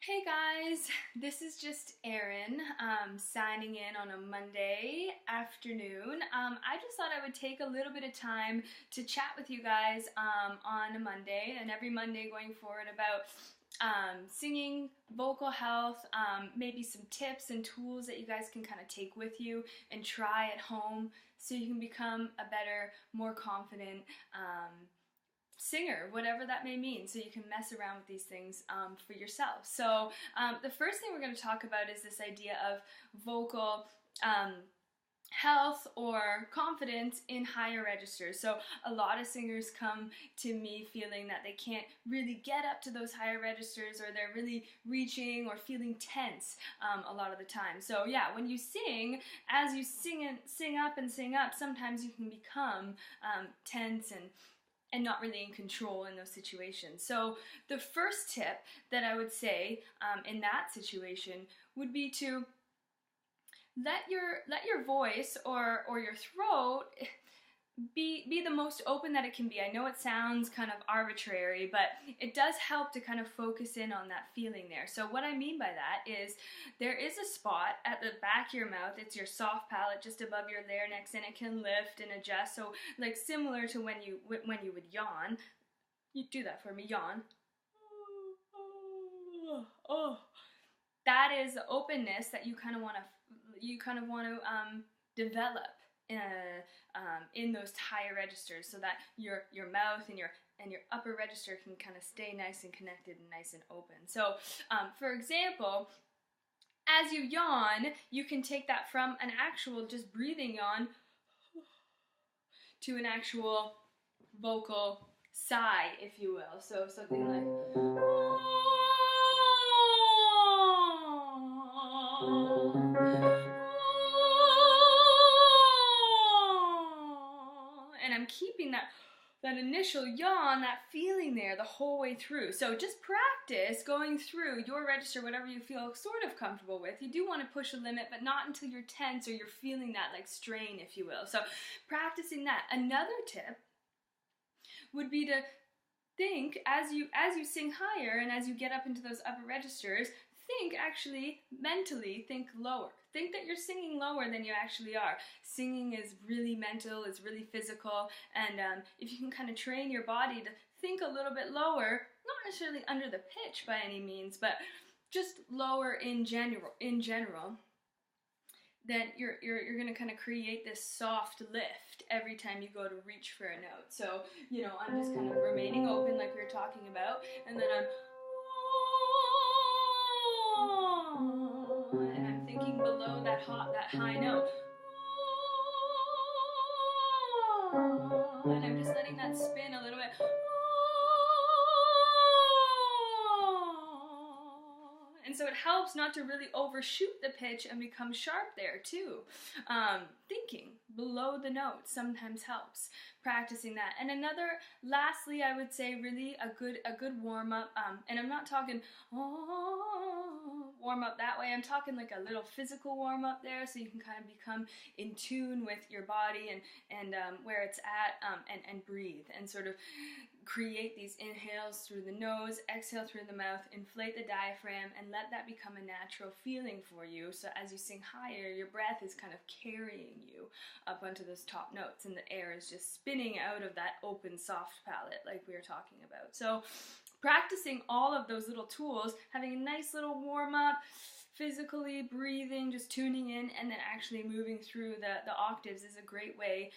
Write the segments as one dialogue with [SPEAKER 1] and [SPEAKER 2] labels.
[SPEAKER 1] Hey guys, this is just Erin signing in on a Monday afternoon. I just thought I would take a little bit of time to chat with you guys on a Monday and every Monday going forward about singing, vocal health, maybe some tips and tools that you guys can kind of take with you and try at home so you can become a better, more confident singer, whatever that may mean, so you can mess around with these things for yourself. So the first thing we're going to talk about is this idea of vocal health or confidence in higher registers. So a lot of singers come to me feeling that they can't really get up to those higher registers, or they're really reaching or feeling tense a lot of the time. So yeah, when you sing, as you sing up, sometimes you can become tense and not really in control in those situations. So the first tip that I would say in that situation would be to let your voice or your throat be the most open that it can be. I know it sounds kind of arbitrary, but it does help to kind of focus in on that feeling there. So what I mean by that is there is a spot at the back of your mouth. It's your soft palate just above your larynx, and it can lift and adjust. So like similar to when you would yawn. You do that for me, yawn. Oh. That is the openness that you kind of want to develop in those higher registers, so that your mouth and your upper register can kind of stay nice and connected and nice and open. So for example, as you yawn, you can take that from an actual just breathing yawn to an actual vocal sigh, if you will. So something like and I'm keeping that initial yawn, that feeling there the whole way through. So just practice going through your register, whatever you feel sort of comfortable with. You do want to push a limit, but not until you're tense or you're feeling that like strain, if you will. So practicing that. Another tip would be to think as you sing higher and as you get up into those upper registers, actually mentally think lower. Think that you're singing lower than you actually are. Singing is really mental, it's really physical, and if you can kind of train your body to think a little bit lower, not necessarily under the pitch by any means, but just lower in general, then you're going to kind of create this soft lift every time you go to reach for a note. So, you know, I'm just kind of remaining open like we were talking about, and then I'm thinking below that high note. And I'm just letting that spin a little bit. And so it helps not to really overshoot the pitch and become sharp there too. Thinking below the note sometimes helps. Practicing that. And lastly, I would say really a good warm-up, and I'm not talking warm-up that way. I'm talking like a little physical warm-up there, so you can kind of become in tune with your body and where it's at, and breathe and sort of create these inhales through the nose, exhale through the mouth, inflate the diaphragm, and let that become a natural feeling for you. So as you sing higher, your breath is kind of carrying you up onto those top notes, and the air is just spinning out of that open, soft palate like we were talking about. So practicing all of those little tools, having a nice little warm-up, physically breathing, just tuning in, and then actually moving through the octaves is a great way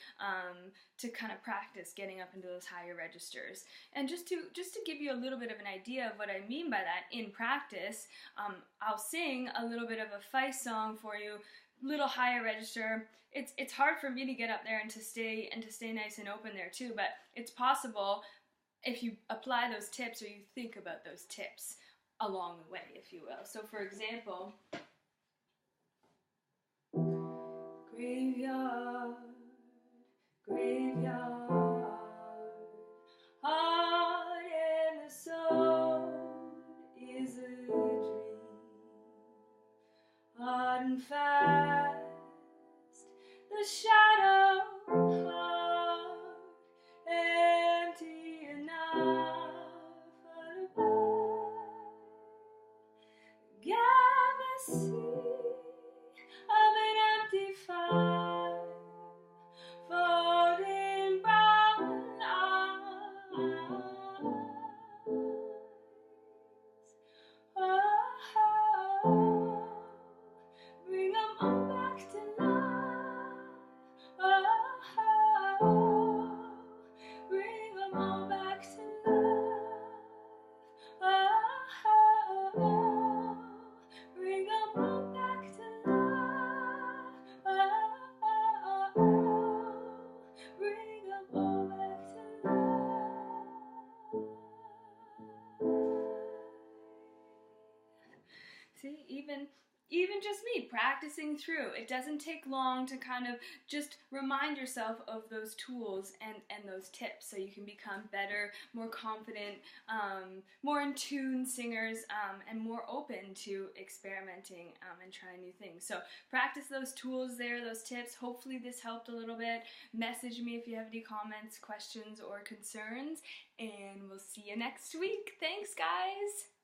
[SPEAKER 1] to kind of practice getting up into those higher registers. And just to give you a little bit of an idea of what I mean by that in practice, I'll sing a little bit of a Feist song for you, little higher register. It's hard for me to get up there and to stay nice and open there too, but it's possible if you apply those tips, or you think about those tips along the way, if you will. So for example, graveyard, graveyard, heart and the soul is a dream, hard and fast, the shadow heart, empty enough for the See, even just me practicing through. It doesn't take long to kind of just remind yourself of those tools and those tips so you can become better, more confident, more in tune singers, and more open to experimenting and trying new things. So practice those tools there, those tips. Hopefully this helped a little bit. Message me if you have any comments, questions, or concerns, and we'll see you next week. Thanks, guys!